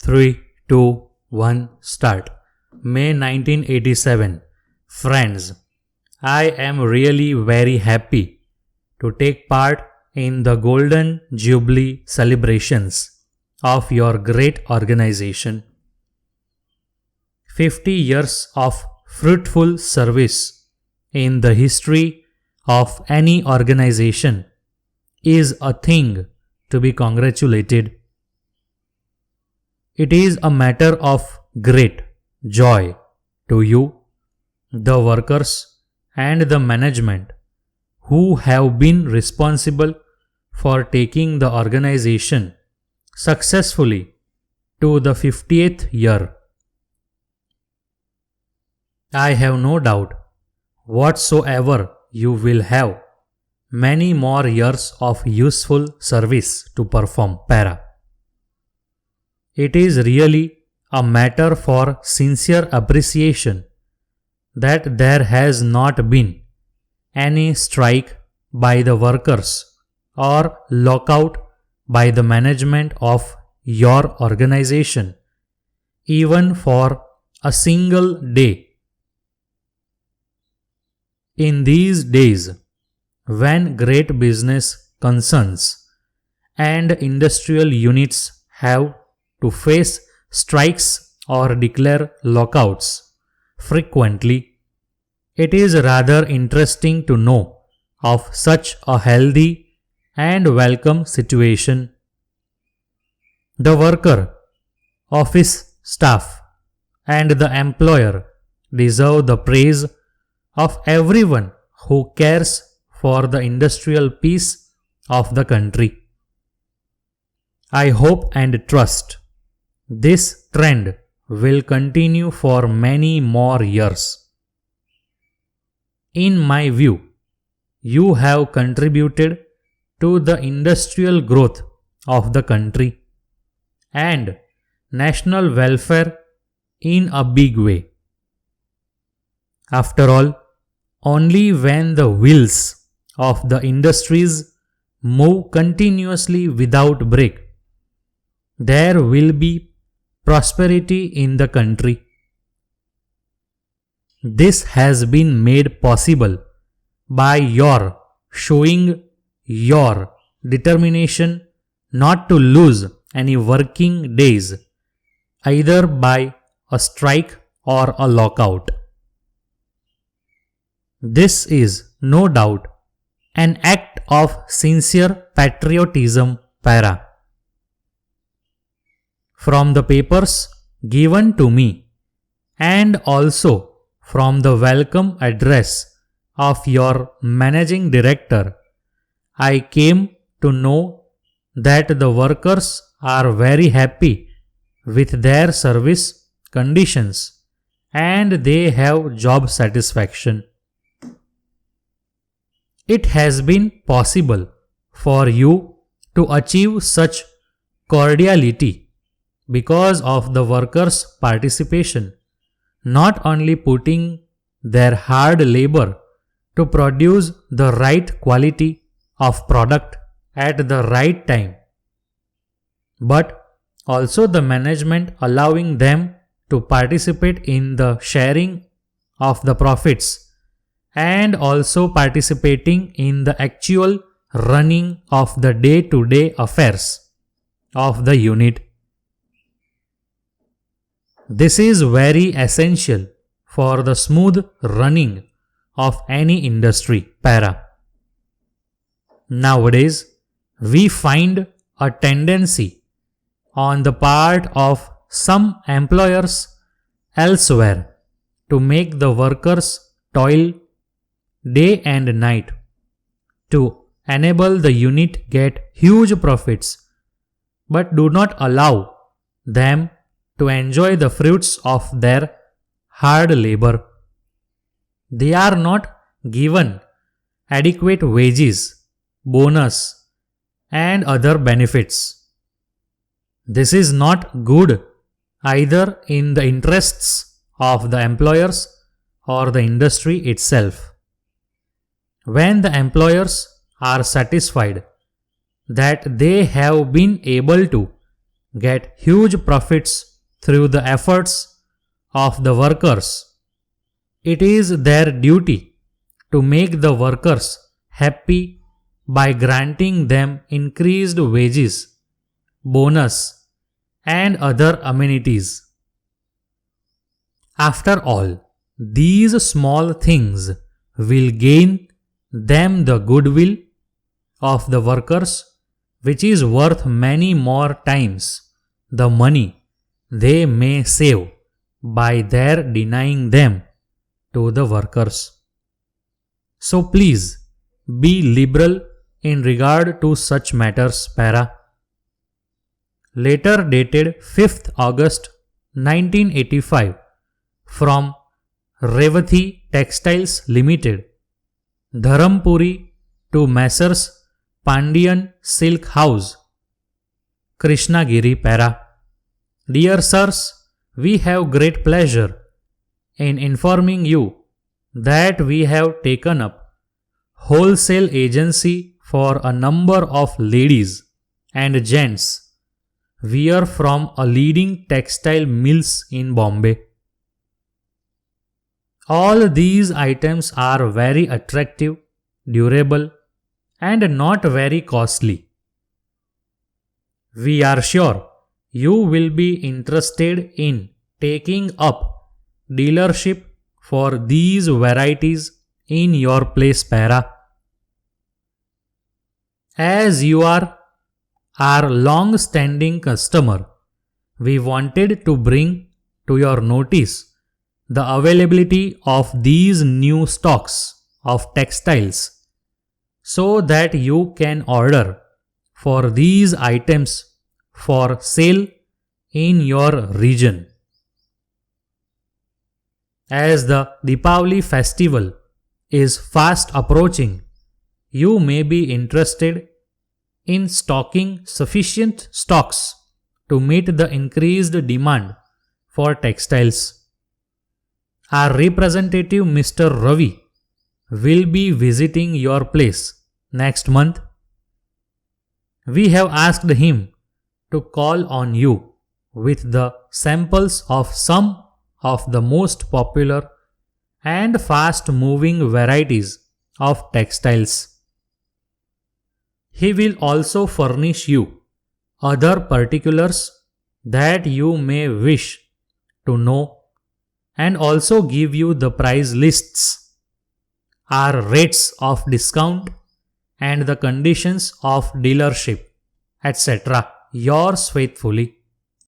3, 2, 1, start. May 1987. Friends, I am really very happy to take part in the Golden Jubilee celebrations of your great organization. 50 years of fruitful service in the history of any organization is a thing to be congratulated. It is a matter of great joy to you, the workers and the management who have been responsible for taking the organization successfully to the 50th year. I have no doubt whatsoever you will have many more years of useful service to perform. Para. It is really a matter for sincere appreciation that there has not been any strike by the workers or lockout by the management of your organization, even for a single day. In these days, when great business concerns and industrial units have to face strikes or declare lockouts frequently, it is rather interesting to know of such a healthy and welcome situation. The worker, office staff, and the employer deserve the praise of everyone who cares for the industrial peace of the country. I hope and trust this trend will continue for many more years. In my view, you have contributed to the industrial growth of the country and national welfare in a big way. After all, only when the wheels of the industries move continuously without break, there will be prosperity in the country. This has been made possible by your showing your determination not to lose any working days, either by a strike or a lockout. This is, no doubt, an act of sincere patriotism. Para. From the papers given to me and also from the welcome address of your managing director, I came to know that the workers are very happy with their service conditions and they have job satisfaction. It has been possible for you to achieve such cordiality because of the workers' participation, not only putting their hard labor to produce the right quality of product at the right time, but also the management allowing them to participate in the sharing of the profits and also participating in the actual running of the day-to-day affairs of the unit. This is very essential for the smooth running of any industry. Para. Nowadays, we find a tendency on the part of some employers elsewhere to make the workers toil day and night to enable the unit get huge profits, but do not allow them to enjoy the fruits of their hard labor. They are not given adequate wages, bonus, and other benefits. This is not good either in the interests of the employers or the industry itself. When the employers are satisfied that they have been able to get huge profits through the efforts of the workers. It is their duty to make the workers happy by granting them increased wages, bonus, and other amenities. After all, these small things will gain them the goodwill of the workers, which is worth many more times the money they may save by their denying them to the workers. So please be liberal in regard to such matters, para. Letter dated 5th August 1985 from Revathi Textiles Limited, Dharampuri to Messrs. Pandian Silk House, Krishnagiri, para. Dear sirs, we have great pleasure in informing you that we have taken up wholesale agency for a number of ladies and gents wear from a leading textile mills in Bombay. All these items are very attractive, durable, and not very costly. We are sure you will be interested in taking up dealership for these varieties in your place, para. As you are our long-standing customer, we wanted to bring to your notice the availability of these new stocks of textiles so that you can order for these items for sale in your region. As the Deepavali festival is fast approaching, you may be interested in stocking sufficient stocks to meet the increased demand for textiles. Our representative Mr. Ravi will be visiting your place next month. We have asked him to call on you with the samples of some of the most popular and fast-moving varieties of textiles. He will also furnish you other particulars that you may wish to know and also give you the price lists, our rates of discount, and the conditions of dealership, etc. Yours faithfully,